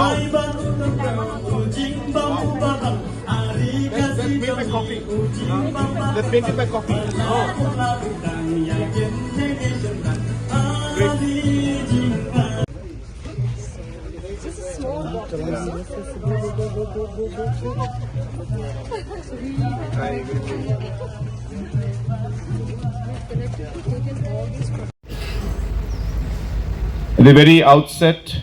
That's made by coffee. That's painted by coffee. This is small bottle. At the very outset,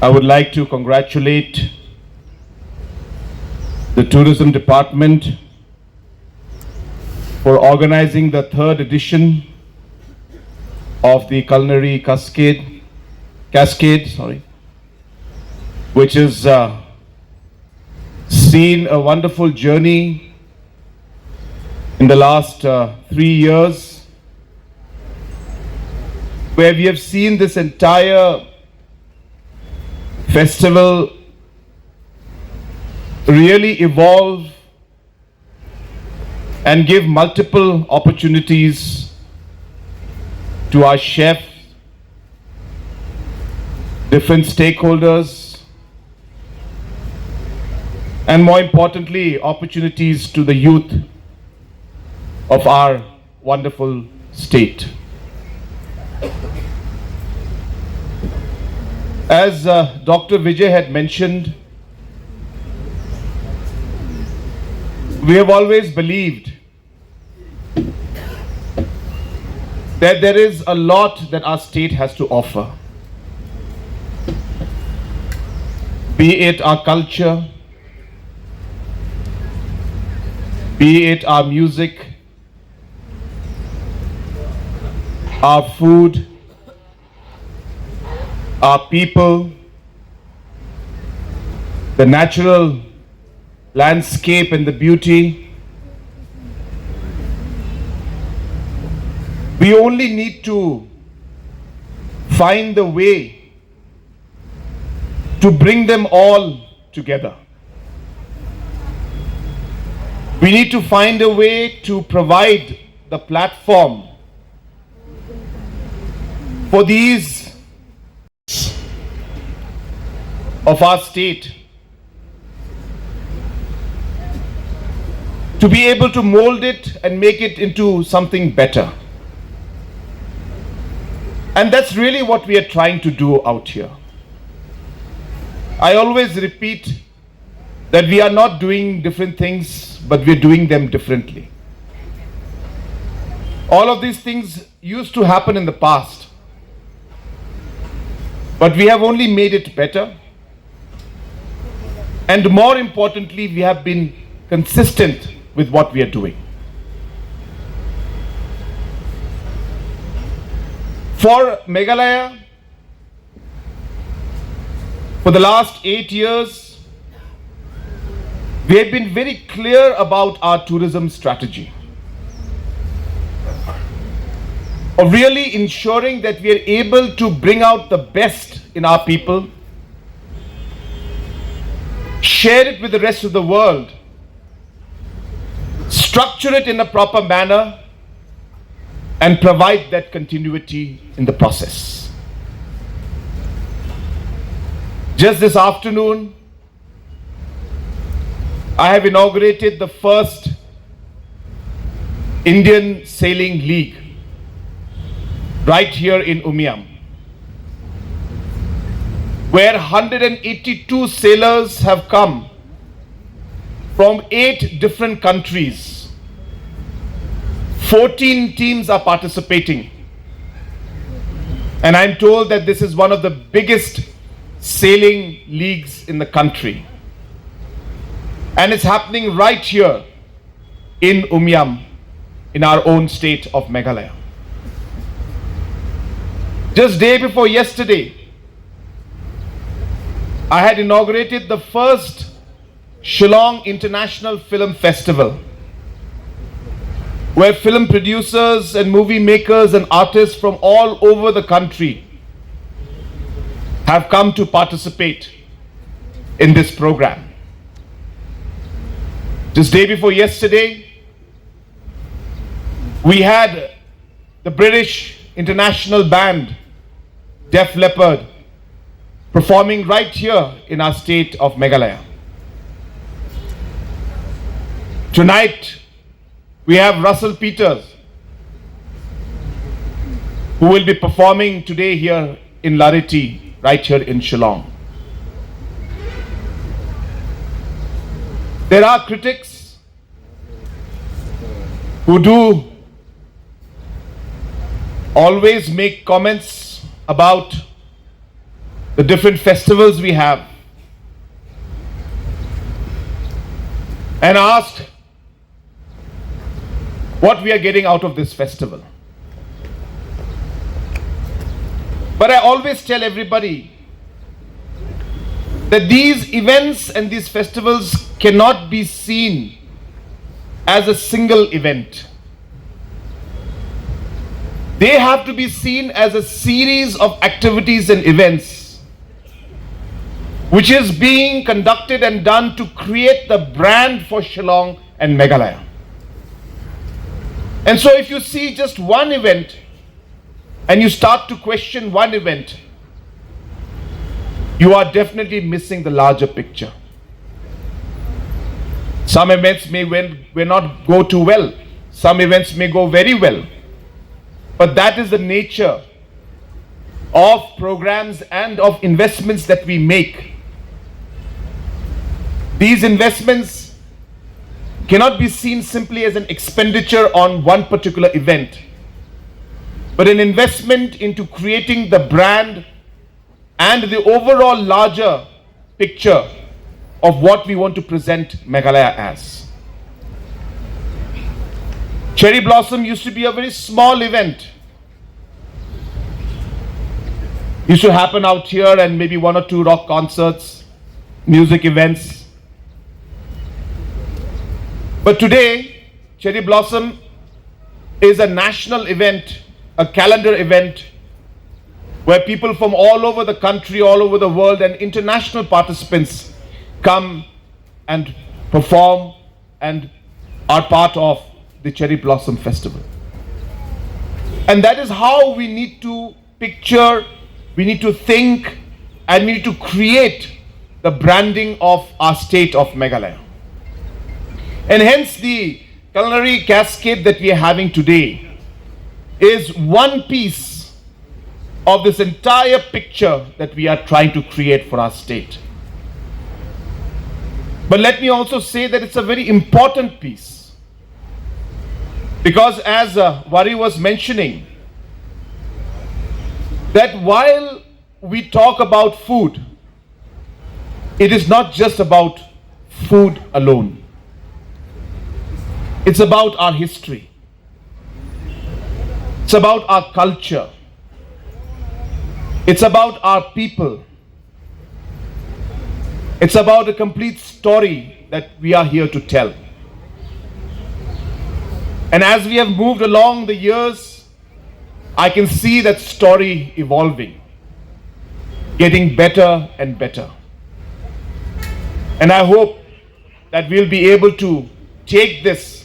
I would like to congratulate the Tourism Department for organizing the third edition of the Culinary Cascade, which has seen a wonderful journey in the last 3 years, where we have seen this entire festival really evolve and give multiple opportunities to our chefs, different stakeholders, and more importantly, opportunities to the youth of our wonderful state. As Dr. Vijay had mentioned, we have always believed that there is a lot that our state has to offer. Be it our culture, be it our music, our food, our people, the natural landscape and the beauty. We only need to find the way to bring them all together. We need to find a way to provide the platform for these of our state to be able to mold it and make it into something better. And that's really what we are trying to do out here. I always repeat that we are not doing different things, but we're doing them differently. All of these things used to happen in the past, but we have only made it better. And more importantly, we have been consistent with what we are doing. For Meghalaya, for the last 8 years, we have been very clear about our tourism strategy of really ensuring that we are able to bring out the best in our people, share it with the rest of the world, structure it in a proper manner, and provide that continuity in the process. Just this afternoon, I have inaugurated the first Indian Sailing League right here in Umiam, where 182 sailors have come from 8 different countries. 14 teams are participating. And I'm told that this is one of the biggest sailing leagues in the country. And it's happening right here in Umiam, in our own state of Meghalaya. Just day before yesterday, I had inaugurated the first Shillong International Film Festival, where film producers and movie makers and artists from all over the country have come to participate in this program. Just day before yesterday, we had the British International Band, Def Leppard, performing right here in our state of Meghalaya. Tonight, we have Russell Peters, who will be performing today here in Lariti, right here in Shillong. There are critics who do always make comments about the different festivals we have, and asked what we are getting out of this festival. But I always tell everybody that these events and these festivals cannot be seen as a single event. They have to be seen as a series of activities and events which is being conducted and done to create the brand for Shillong and Meghalaya. And so if you see just one event and you start to question one event, you are definitely missing the larger picture. Some events may not go too well. Some events may go very well. But that is the nature of programs and of investments that we make. These investments cannot be seen simply as an expenditure on one particular event, but an investment into creating the brand and the overall larger picture of what we want to present Meghalaya as. Cherry Blossom used to be a very small event. Used to happen out here and maybe one or two rock concerts, music events. But today, Cherry Blossom is a national event, a calendar event, where people from all over the country, all over the world, and international participants come and perform and are part of the Cherry Blossom Festival. And that is how we need to picture, we need to think, and we need to create the branding of our state of Meghalaya. And hence the Culinary Cascade that we are having today is one piece of this entire picture that we are trying to create for our state. But let me also say that it's a very important piece, because as Vari was mentioning, that while we talk about food, it is not just about food alone. It's about our history. It's about our culture. It's about our people. It's about a complete story that we are here to tell. And as we have moved along the years, I can see that story evolving, getting better and better. And I hope that we'll be able to take this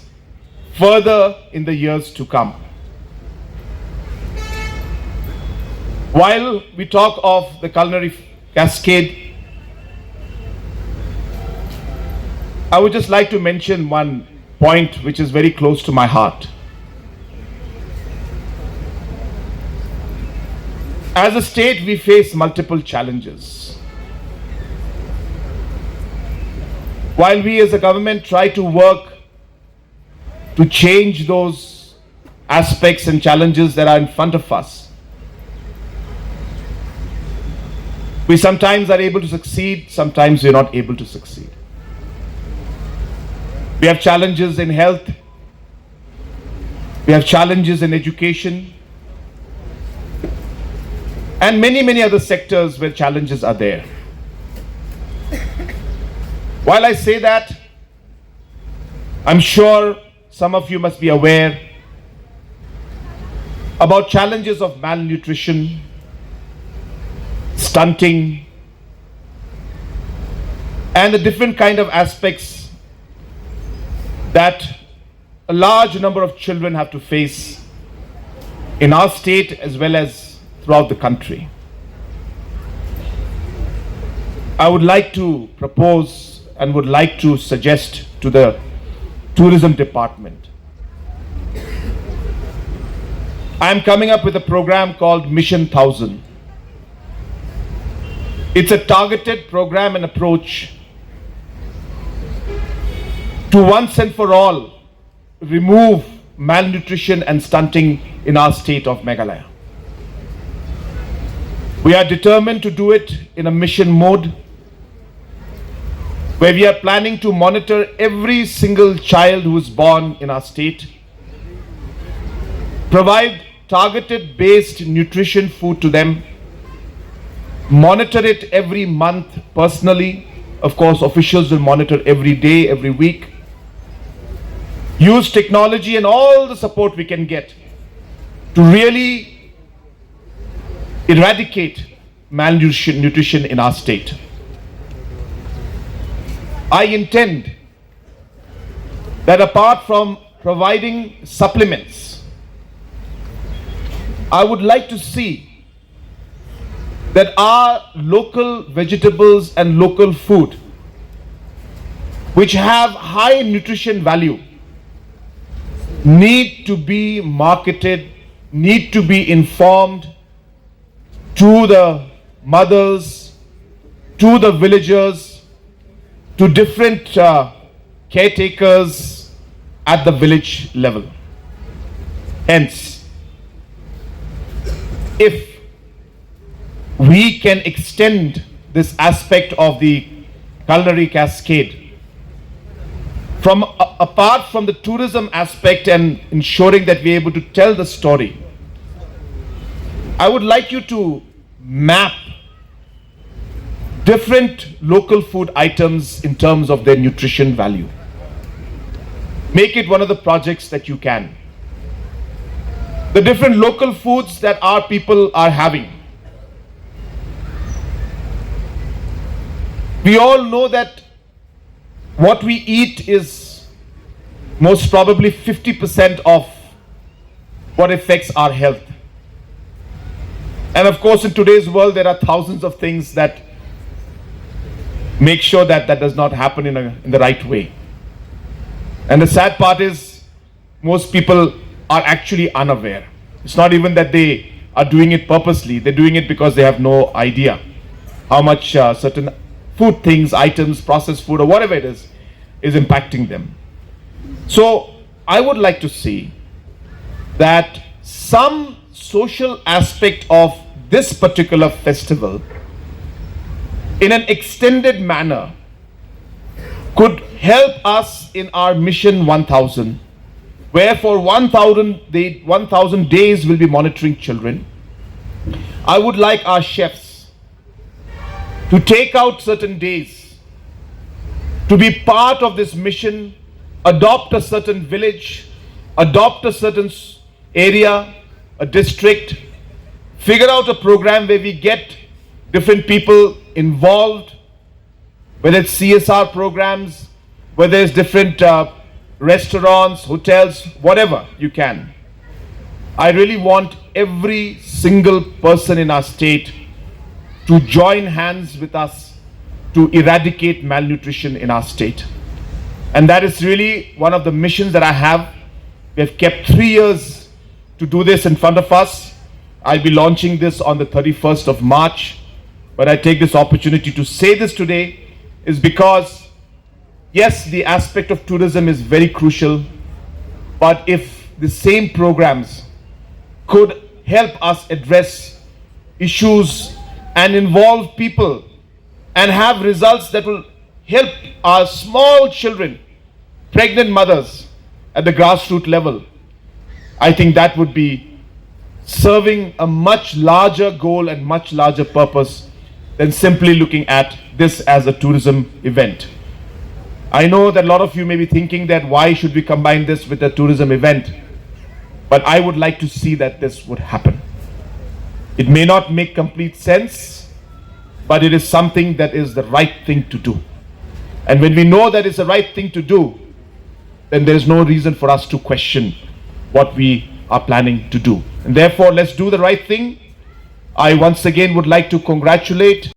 further in the years to come. While we talk of the Culinary Cascade, I would just like to mention one point which is very close to my heart. As a state, we face multiple challenges. While we as a government try to work to change those aspects and challenges that are in front of us, we sometimes are able to succeed, sometimes we're not able to succeed. We have challenges in health, we have challenges in education, and many other sectors where challenges are there. While I say that, I'm sure some of you must be aware about challenges of malnutrition, stunting, and the different kind of aspects that a large number of children have to face in our state as well as throughout the country. I would like to propose and would like to suggest to the tourism department. I am coming up with a program called Mission 1000. It's a targeted program and approach to once and for all remove malnutrition and stunting in our state of Meghalaya. We are determined to do it in a mission mode, where we are planning to monitor every single child who is born in our state, provide targeted based nutrition food to them, monitor it every month personally. Of course, officials will monitor every day, every week. Use technology and all the support we can get to really eradicate malnutrition in our state. I intend that apart from providing supplements, I would like to see that our local vegetables and local food, which have high nutrition value, need to be marketed, need to be informed to the mothers, to the villagers, to different caretakers at the village level. Hence, if we can extend this aspect of the Culinary Cascade from apart from the tourism aspect and ensuring that we're able to tell the story, I would like you to map different local food items in terms of their nutrition value. Make it one of the projects that you can. The different local foods that our people are having. We all know that what we eat is most probably 50% of what affects our health. And of course, in today's world, there are thousands of things that make sure that that does not happen in the right way. And the sad part is, most people are actually unaware. It's not even that they are doing it purposely. They're doing it because they have no idea how much certain food things, items, processed food, or whatever it is impacting them. So I would like to see that some social aspect of this particular festival in an extended manner could help us in our Mission 1000, where for 1,000 days we'll be monitoring children. I would like our chefs to take out certain days to be part of this mission, adopt a certain village, adopt a certain area, a district, figure out a program where we get different people involved, whether it's CSR programs, whether it's different restaurants, hotels, whatever you can. I really want every single person in our state to join hands with us to eradicate malnutrition in our state. And that is really one of the missions that I have. We have kept 3 years to do this in front of us. I'll be launching this on the 31st of March. But I take this opportunity to say this today is because, yes, the aspect of tourism is very crucial. But if the same programs could help us address issues and involve people and have results that will help our small children, pregnant mothers at the grassroots level, I think that would be serving a much larger goal and much larger purpose than simply looking at this as a tourism event. I know that a lot of you may be thinking that why should we combine this with a tourism event? But I would like to see that this would happen. It may not make complete sense, but it is something that is the right thing to do. And when we know that it's the right thing to do, then there is no reason for us to question what we are planning to do. And therefore, let's do the right thing. I once again would like to congratulate